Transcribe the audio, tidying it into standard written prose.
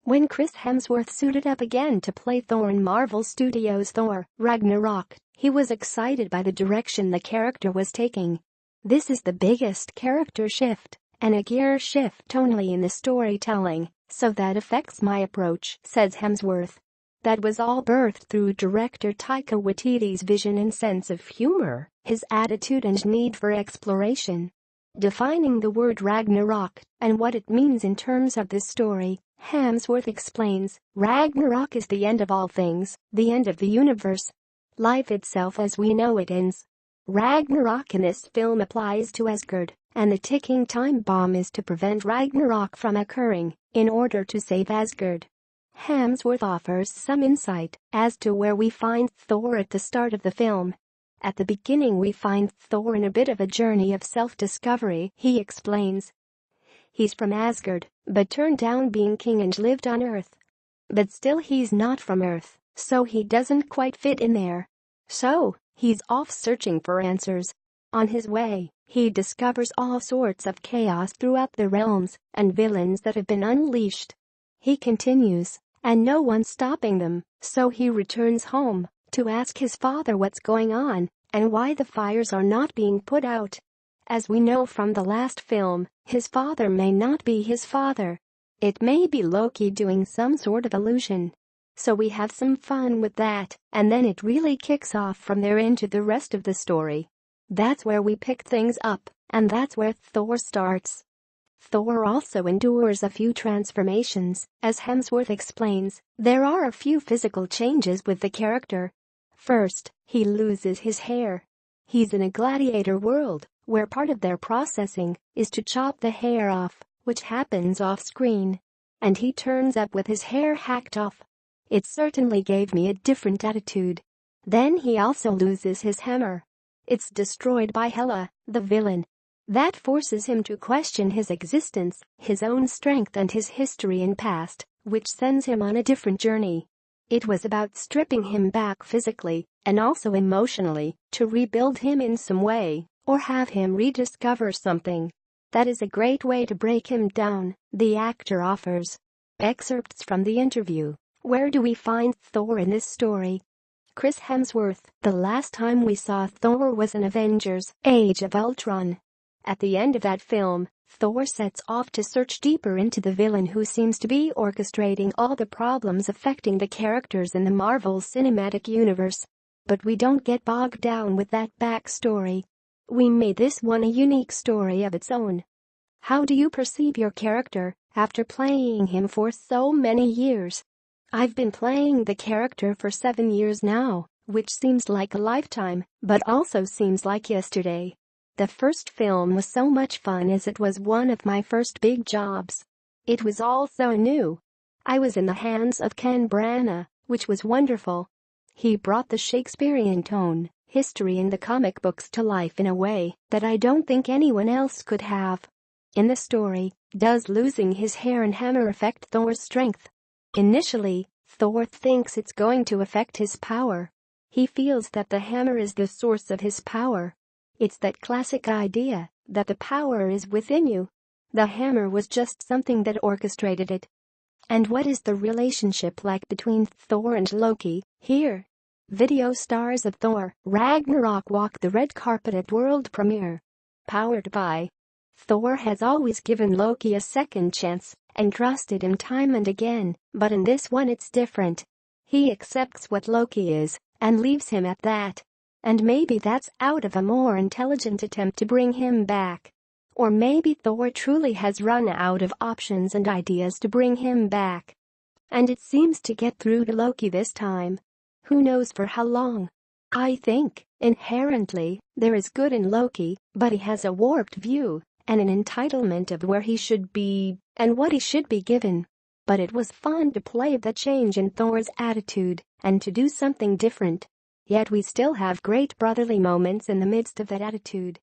When Chris Hemsworth suited up again to play Thor in Marvel Studios Thor, Ragnarok, he was excited by the direction the character was taking. "This is the biggest character shift and a gear shift tonally in the storytelling, so that affects my approach," says Hemsworth. "That was all birthed through director Taika Waititi's vision and sense of humor, his attitude and need for exploration." Defining the word Ragnarok and what it means in terms of this story, Hemsworth explains, "Ragnarok is the end of all things, the end of the universe. Life itself as we know it ends. Ragnarok in this film applies to Asgard, and the ticking time bomb is to prevent Ragnarok from occurring in order to save Asgard." Hemsworth offers some insight as to where we find Thor at the start of the film. "At the beginning we find Thor in a bit of a journey of self-discovery," he explains. "He's from Asgard, but turned down being king and lived on Earth. But still he's not from Earth, so he doesn't quite fit in there. So, he's off searching for answers. On his way, he discovers all sorts of chaos throughout the realms and villains that have been unleashed." He continues, "And no one's stopping them, so he returns home to ask his father what's going on and why the fires are not being put out. As we know from the last film, his father may not be his father. It may be Loki doing some sort of illusion. So we have some fun with that, and then it really kicks off from there into the rest of the story. That's where we pick things up, and that's where Thor starts." Thor also endures a few transformations, as Hemsworth explains. There are a few physical changes with the character. First, he loses his hair. He's in a gladiator world, where part of their processing is to chop the hair off, which happens off-screen. And he turns up with his hair hacked off. It certainly gave me a different attitude. Then he also loses his hammer. It's destroyed by Hela, the villain. That forces him to question his existence, his own strength and his history and past, which sends him on a different journey. It was about stripping him back physically and also emotionally to rebuild him in some way, or have him rediscover something. That is a great way to break him down, the actor offers. Excerpts from the interview. Where do we find Thor in this story? Chris Hemsworth. "The last time we saw Thor was in Avengers: Age of Ultron. At the end of that film, Thor sets off to search deeper into the villain who seems to be orchestrating all the problems affecting the characters in the Marvel Cinematic Universe. But we don't get bogged down with that backstory. We made this one a unique story of its own." How do you perceive your character after playing him for so many years? I've been playing the character for 7 years now, which seems like a lifetime, but also seems like yesterday. The first film was so much fun as it was one of my first big jobs. It was all so new. I was in the hands of Ken Branagh, which was wonderful. He brought the Shakespearean tone, history and the comic books to life in a way that I don't think anyone else could have. In the story, does losing his hair and hammer affect Thor's strength? Initially, Thor thinks it's going to affect his power. He feels that the hammer is the source of his power. It's that classic idea that the power is within you. The hammer was just something that orchestrated it. And what is the relationship like between Thor and Loki here? Video stars of Thor: Ragnarok walk the red carpet at world premiere. Powered by. Thor has always given Loki a second chance and trusted him time and again, but in this one it's different. He accepts what Loki is and leaves him at that. And maybe that's out of a more intelligent attempt to bring him back. Or maybe Thor truly has run out of options and ideas to bring him back. And it seems to get through to Loki this time. Who knows for how long? I think, inherently, there is good in Loki, but he has a warped view and an entitlement of where he should be and what he should be given. But it was fun to play the change in Thor's attitude and to do something different. Yet we still have great brotherly moments in the midst of that attitude.